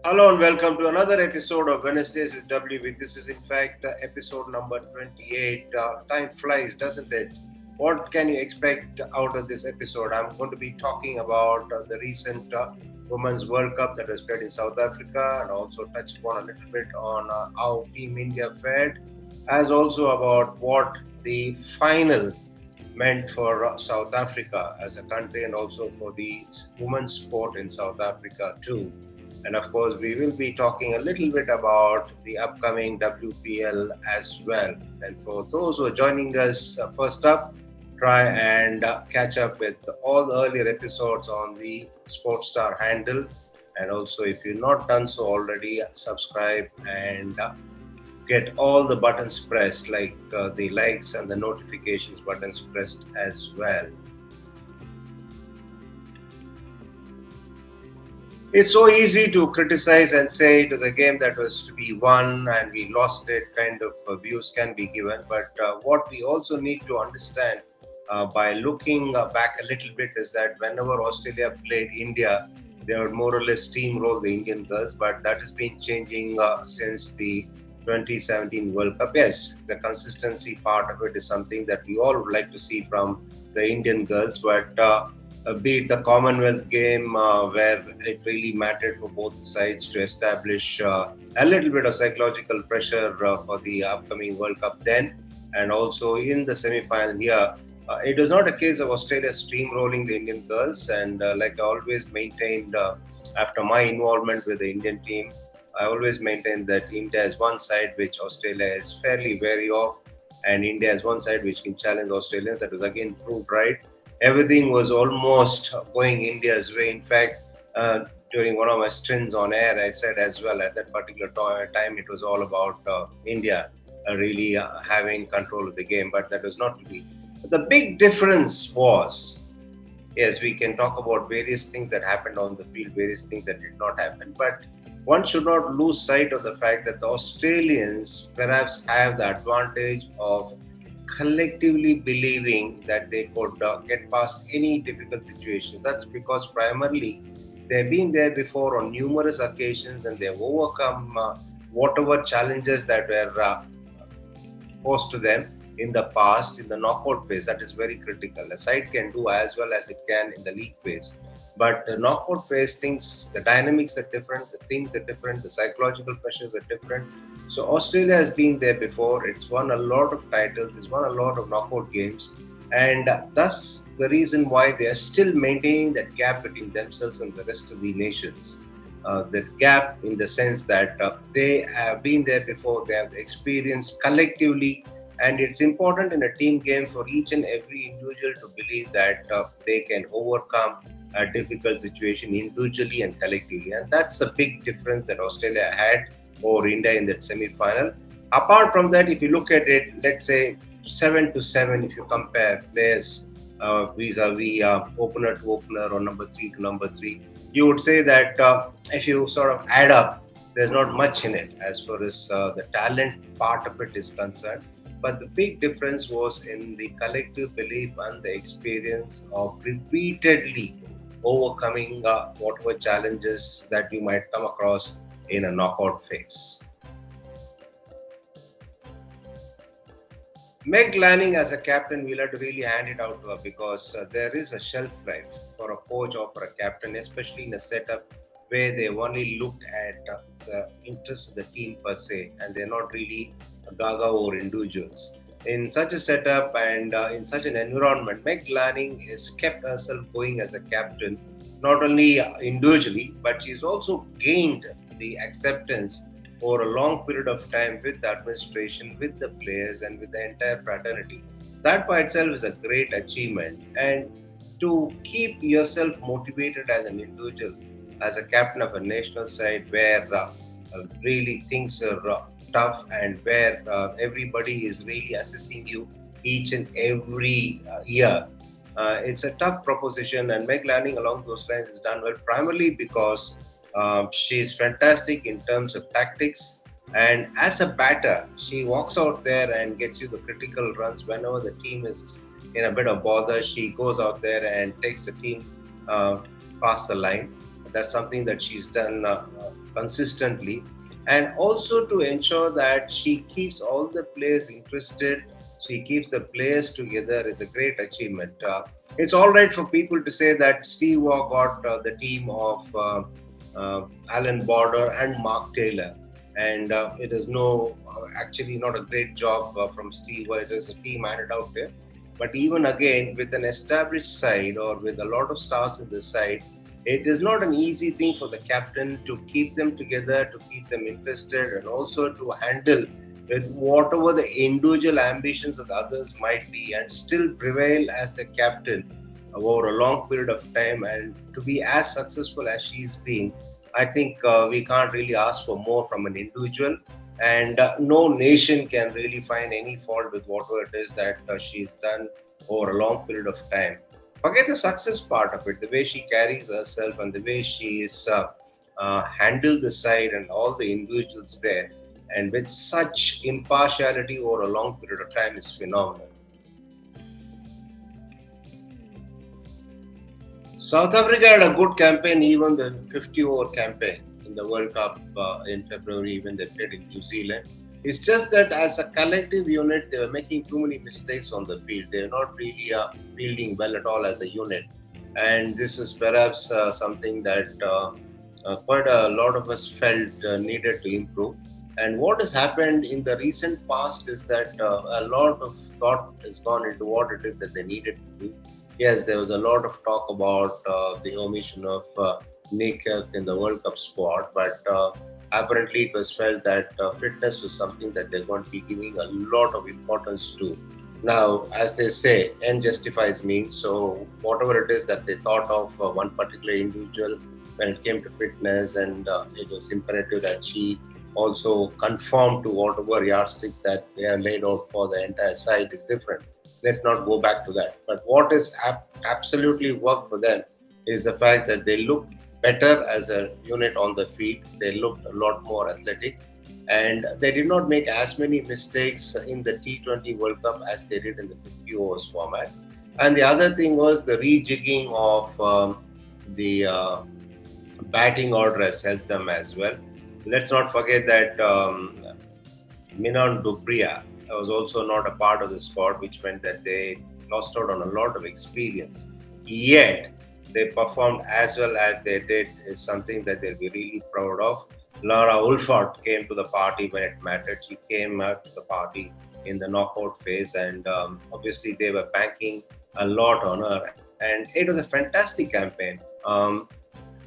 Hello and welcome to another episode of Wednesdays with WB. This is in fact episode number 28. Time flies, doesn't it? What can you expect out of this episode? I'm going to be talking about the recent Women's World Cup that was played in South Africa and also touch upon a little bit on how Team India fared, as also about what the final meant for South Africa as a country and also for the women's sport in South Africa too. And of course, we will be talking a little bit about the upcoming WPL as well. And for those who are joining us first up, try and catch up with all the earlier episodes on the Sportstar handle. And also, if you've not done so already, subscribe and get all the buttons pressed, like the likes and the notifications buttons pressed as well. It's so easy to criticize and say it was a game that was to be won and we lost it, kind of views can be given. But what we also need to understand by looking back a little bit is that whenever Australia played India, they would more or less steamroll the Indian girls, but that has been changing since the 2017 World Cup. Yes, the consistency part of it is something that we all would like to see from the Indian girls, but be it the Commonwealth game where it really mattered for both sides to establish a little bit of psychological pressure for the upcoming World Cup then, and also in the semi-final here. It was not a case of Australia steamrolling the Indian girls, and like I always maintained after my involvement with the Indian team, I always maintained that India is one side which Australia is fairly wary of, and India is one side which can challenge Australians. That was again proved right. Everything was almost going India's way. In fact, during one of my stints on air, I said as well at that particular time it was all about India really having control of the game, but that was not to be. The big difference was, yes, we can talk about various things that happened on the field, various things that did not happen, but one should not lose sight of the fact that the Australians perhaps have the advantage of collectively believing that they could get past any difficult situations. That's because primarily they've been there before on numerous occasions and they've overcome whatever challenges that were posed to them in the past in the knockout phase. That is very critical. A side can do as well as it can in the league phase. But the knockout phase, things, the dynamics are different, the things are different, the psychological pressures are different. So Australia has been there before. It's won a lot of titles. It's won a lot of knockout games, and thus the reason why they are still maintaining that gap between themselves and the rest of the nations. The gap in the sense that they have been there before, they have experienced collectively, and it's important in a team game for each and every individual to believe that they can overcome a difficult situation individually and collectively. And that's the big difference that Australia had over India in that semi final. Apart from that, if you look at it, let's say 7 to 7, if you compare players vis a vis opener to opener or number 3 to number 3, you would say that if you sort of add up, there's not much in it as far as the talent part of it is concerned. But the big difference was in the collective belief and the experience of repeatedly overcoming whatever challenges that you might come across in a knockout phase. Meg Lanning as a captain, we'll have to really hand it out to her because there is a shelf life for a coach or for a captain, especially in a setup where they only looked at the interests of the team per se and they're not really gaga over individuals. In such a setup and in such an environment, Meg Lanning has kept herself going as a captain, not only individually, but she's also gained the acceptance over a long period of time with the administration, with the players, and with the entire fraternity. That by itself is a great achievement. And to keep yourself motivated as an individual, as a captain of a national side where really things are tough and where everybody is really assessing you each and every year. It's a tough proposition, and Meg Lanning along those lines has done well, primarily because she's fantastic in terms of tactics. And as a batter, she walks out there and gets you the critical runs whenever the team is in a bit of bother. She goes out there and takes the team uh, past the line. That's something that she's done consistently. And also to ensure that she keeps all the players interested, she keeps the players together is a great achievement. It's all right for people to say that Steve Waugh got the team of Alan Border and Mark Taylor. And it is actually not a great job from Steve Waugh. It is a team handed out there. But even again, with an established side or with a lot of stars in the side, it is not an easy thing for the captain to keep them together, to keep them interested, and also to handle with whatever the individual ambitions of the others might be, and still prevail as the captain over a long period of time and to be as successful as she's been. I think we can't really ask for more from an individual, and no nation can really find any fault with whatever it is that she's done over a long period of time. Forget the success part of it, the way she carries herself and the way she is handled the side and all the individuals there, and with such impartiality over a long period of time is phenomenal. South Africa had a good campaign, even the 50-over campaign in the World Cup in February when they played in New Zealand. It's just that as a collective unit, they were making too many mistakes on the field. They're not really fielding well at all as a unit. And this is perhaps something that quite a lot of us felt needed to improve. And what has happened in the recent past is that a lot of thought has gone into what it is that they needed to do. Yes, there was a lot of talk about the omission of Nick in the World Cup squad, but apparently it was felt that fitness was something that they're going to be giving a lot of importance to. Now, as they say, end justifies means. So, whatever it is that they thought of one particular individual when it came to fitness, and it was imperative that she also conform to whatever yardsticks that they are laid out for the entire side is different. Let's not go back to that. But what is absolutely worked for them is the fact that they looked better as a unit on the field. They looked a lot more athletic, and they did not make as many mistakes in the T20 World Cup as they did in the 50 overs format. And the other thing was the rejigging of the batting order has helped them as well. Let's not forget that Minon Dubria was also not a part of the squad, which meant that they lost out on a lot of experience. Yet, they performed as well as they did is something that they'll be really proud of. Laura Ulford came to the party when it mattered. She came to the party in the knockout phase, and obviously they were banking a lot on her. And it was a fantastic campaign.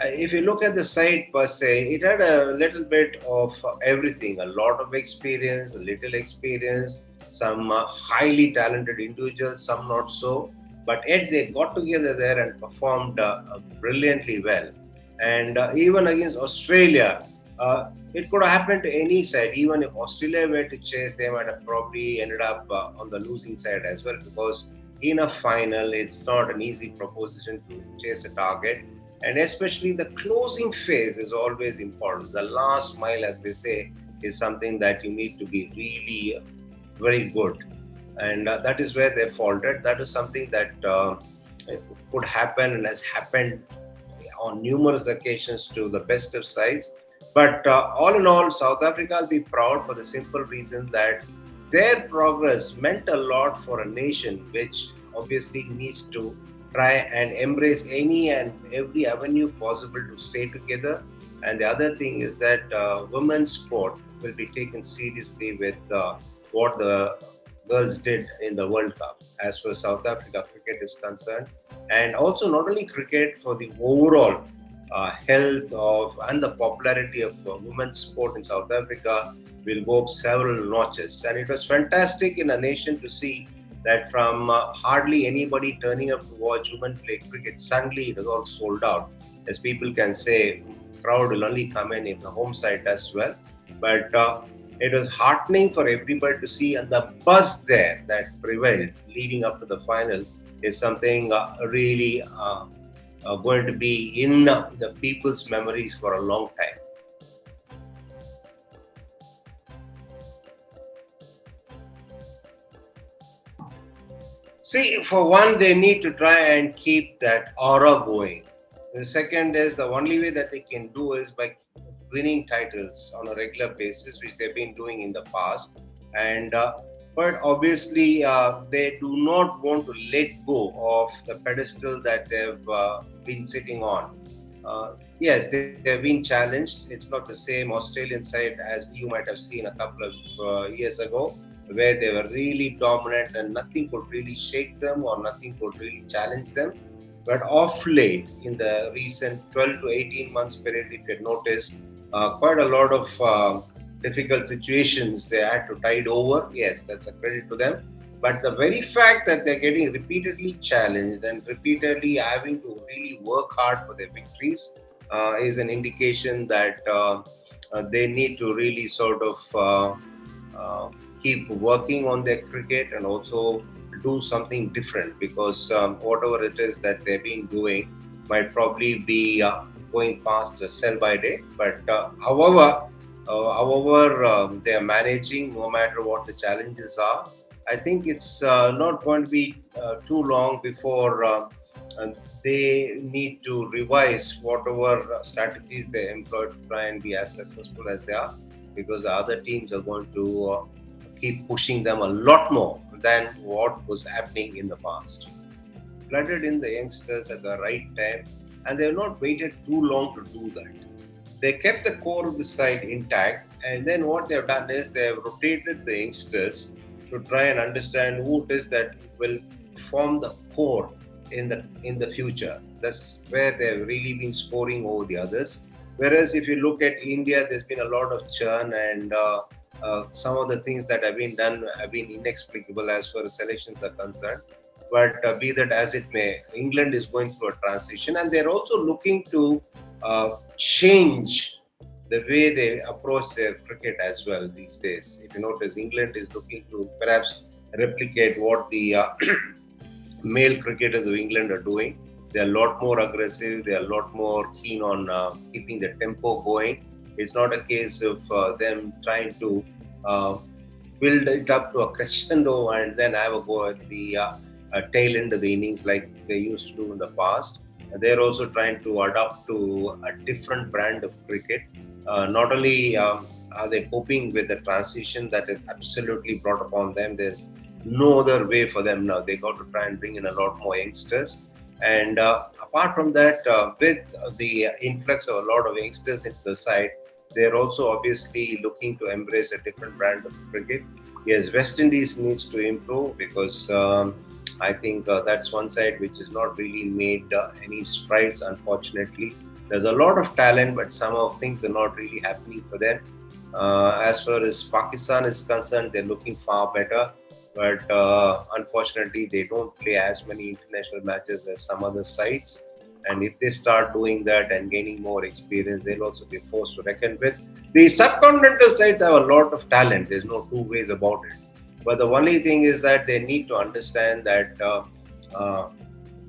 If you look at the side per se, it had a little bit of everything, a lot of experience, a little experience, some highly talented individuals, some not so. But yet they got together there and performed brilliantly well. And even against Australia, it could have happened to any side. Even if Australia were to chase, they might have probably ended up on the losing side as well, because in a final, it's not an easy proposition to chase a target. And especially the closing phase is always important. The last mile, as they say, is something that you need to be really very good. And that is where they faltered. That is something that could happen and has happened on numerous occasions to the best of sides. But all in all, South Africa will be proud for the simple reason that their progress meant a lot for a nation which obviously needs to try and embrace any and every avenue possible to stay together. And the other thing is that women's sport will be taken seriously with what the girls did in the World Cup as far as South Africa cricket is concerned. And also not only cricket, for the overall health of and the popularity of women's sport in South Africa will go up several notches. And it was fantastic in a nation to see that from hardly anybody turning up to watch women play cricket, suddenly it was all sold out. As people can say, crowd will only come in if the home side does well. But it was heartening for everybody to see, and the buzz there that prevailed leading up to the final is something really going to be in the people's memories for a long time. See, for one, they need to try and keep that aura going. The second is the only way that they can do is by winning titles on a regular basis, which they've been doing in the past. And but obviously, they do not want to let go of the pedestal that they've been sitting on. Yes, they have been challenged. It's not the same Australian side as you might have seen a couple of years ago, where they were really dominant and nothing could really shake them or nothing could really challenge them. But off late, in the recent 12 to 18 months period, if you notice, quite a lot of difficult situations they had to tide over. Yes, that's a credit to them. But the very fact that they're getting repeatedly challenged and repeatedly having to really work hard for their victories is an indication that they need to really sort of uh, keep working on their cricket and also do something different, because whatever it is that they've been doing might probably be going past the sell by day. But however they are managing, no matter what the challenges are, I think it's not going to be too long before uh, they need to revise whatever strategies they employ to try and be as successful as they are, because the other teams are going to keep pushing them a lot more than what was happening in the past. Flooded in the youngsters at the right time, and they have not waited too long to do that. They kept the core of the side intact, and then what they have done is they have rotated the youngsters to try and understand who it is that will form the core in the future. That's where they've really been scoring over the others. Whereas if you look at India, there's been a lot of churn, and some of the things that have been done have been inexplicable as far as selections are concerned. But be that as it may, England is going through a transition, and they're also looking to change the way they approach their cricket as well these days. If you notice, England is looking to perhaps replicate what the male cricketers of England are doing. They're a lot more aggressive. They're a lot more keen on keeping the tempo going. It's not a case of them trying to uh, build it up to a crescendo and then have a go at the tail end of the innings like they used to do in the past. They're also trying to adapt to a different brand of cricket. Not only are they coping with the transition that is absolutely brought upon them, there's no other way for them now. They got to try and bring in a lot more youngsters. And apart from that, with the influx of a lot of youngsters into the side, they're also obviously looking to embrace a different brand of cricket. Yes, West Indies needs to improve, because I think that's one side which has not really made any strides, unfortunately. There's a lot of talent, but some of things are not really happening for them. As far as Pakistan is concerned, they're looking far better, but unfortunately, they don't play as many international matches as some other sides. And if they start doing that and gaining more experience, they'll also be forced to reckon with. The subcontinental sides have a lot of talent. There's no two ways about it. But the only thing is that they need to understand that uh,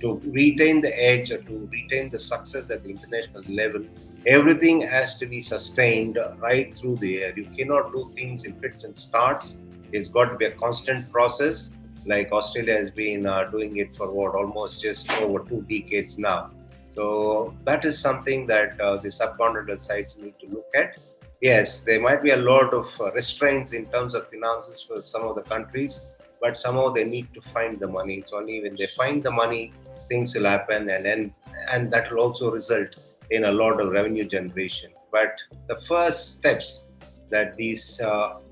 to retain the edge or to retain the success at the international level, everything has to be sustained right through the year. You cannot do things in fits and starts. It's got to be a constant process, like Australia has been doing it for what, almost just over 2 decades now. So that is something that the subcontinental sites need to look at. Yes, there might be a lot of restraints in terms of finances for some of the countries, but somehow they need to find the money. It's only when they find the money, things will happen, and that will also result in a lot of revenue generation. But the first steps that these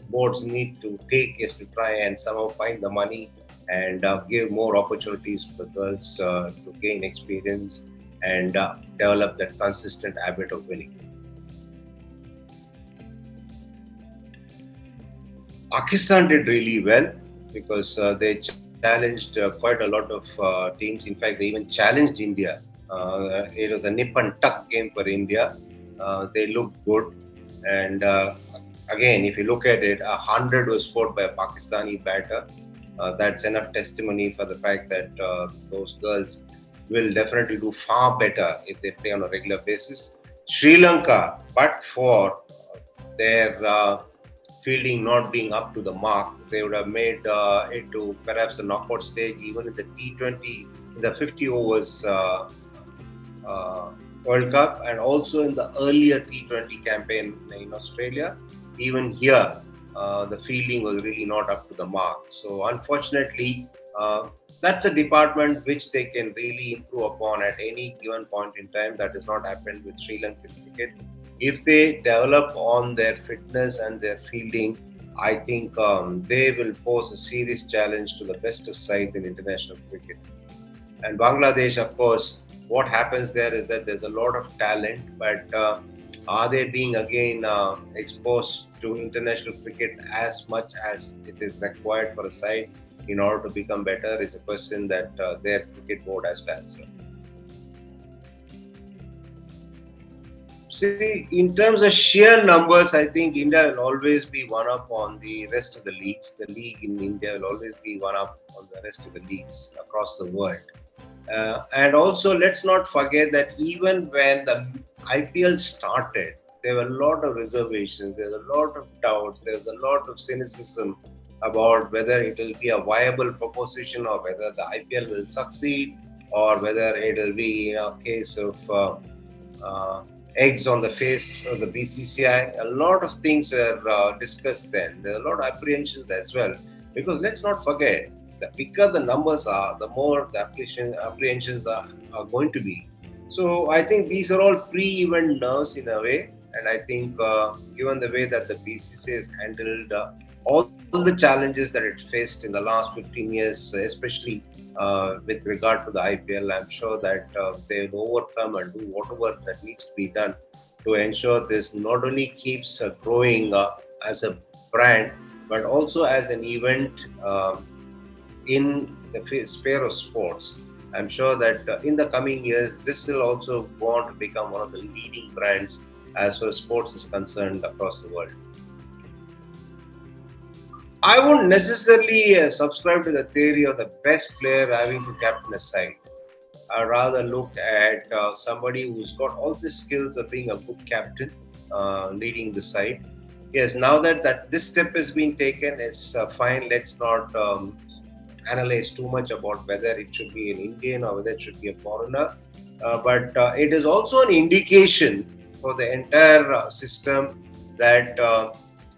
boards need to take is to try and somehow find the money and give more opportunities for the girls to gain experience and develop that consistent habit of winning. Pakistan did really well because they challenged quite a lot of teams. In fact, they even challenged India. It was a nip and tuck game for India. They looked good. And again, if you look at it, 100 was scored by a Pakistani batter. That's enough testimony for the fact that those girls will definitely do far better if they play on a regular basis. Sri Lanka, but for their fielding not being up to the mark, they would have made it to perhaps a knockout stage, even in the T20, in the 50 overs uh, World Cup and also in the earlier T20 campaign in Australia. Even here, the fielding was really not up to the mark. So, unfortunately, that's a department which they can really improve upon at any given point in time. That has not happened with Sri Lankan cricket. If they develop on their fitness and their fielding, I think they will pose a serious challenge to the best of sides in international cricket. And Bangladesh, of course, what happens there is that there's a lot of talent, but are they being again exposed to international cricket as much as it is required for a side in order to become better is a question that their cricket board has to answer. See, in terms of sheer numbers, I think India will always be one up on the rest of the leagues. The league in India will always be one up on the rest of the leagues across the world. And also, let's not forget that even when the IPL started, there were a lot of reservations, there's a lot of doubts, there's a lot of cynicism about whether it will be a viable proposition or whether the IPL will succeed or whether it will be a case of uh, eggs on the face of the BCCI. A lot of things were discussed then. There are a lot of apprehensions as well. Because let's not forget, the bigger the numbers are, the more the apprehensions are going to be. So I think these are all pre-event nerves in a way. And I think given the way that the BCCI has handled all the challenges that it faced in the last 15 years, especially with regard to the IPL, I'm sure that they will overcome and do whatever that needs to be done to ensure this not only keeps growing as a brand, but also as an event in the sphere of sports. I'm sure that in the coming years, this will also go on to become one of the leading brands as far as sports is concerned across the world. I wouldn't necessarily subscribe to the theory of the best player having to captain a side. I rather look at somebody who's got all the skills of being a good captain, leading the side. Yes, now that this step has been taken, it's fine. Let's not analyze too much about whether it should be an Indian or whether it should be a foreigner. But it is also an indication for the entire system that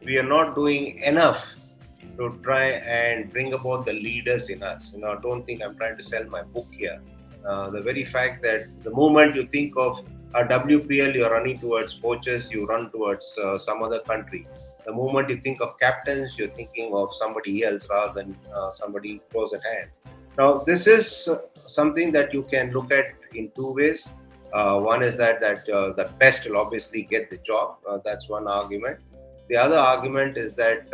we are not doing enough to try and bring about the leaders in us. Don't think I'm trying to sell my book here. The very fact that the moment you think of a WPL, you're running towards coaches, you run towards some other country. The moment you think of captains, you're thinking of somebody else rather than somebody close at hand. Now, this is something that you can look at in two ways. One is that the best will obviously get the job. That's one argument. The other argument is that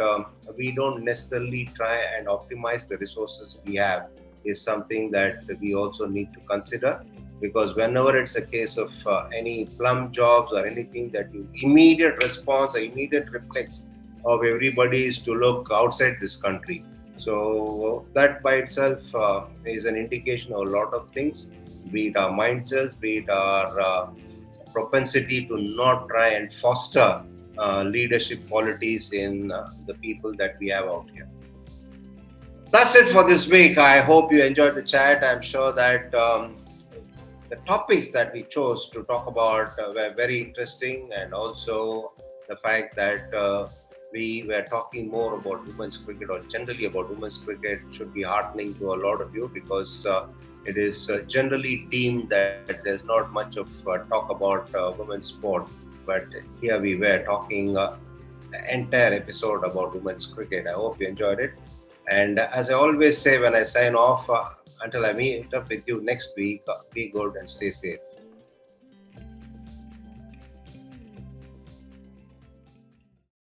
we don't necessarily try and optimize the resources we have is something that we also need to consider, because whenever it's a case of any plum jobs or anything that you immediate response or immediate reflex of everybody is to look outside this country. So that by itself is an indication of a lot of things, be it our mindsets, be it our propensity to not try and foster leadership qualities in the people that we have out here. That's it for this week. I hope you enjoyed the chat. I'm sure that the topics that we chose to talk about were very interesting, and also the fact that we were talking more about women's cricket or generally about women's cricket should be heartening to a lot of you, because it is generally deemed that there's not much of talk about women's sport. But here we were talking the entire episode about women's cricket. I hope you enjoyed it. And as I always say when I sign off, until I meet up with you next week, be good and stay safe.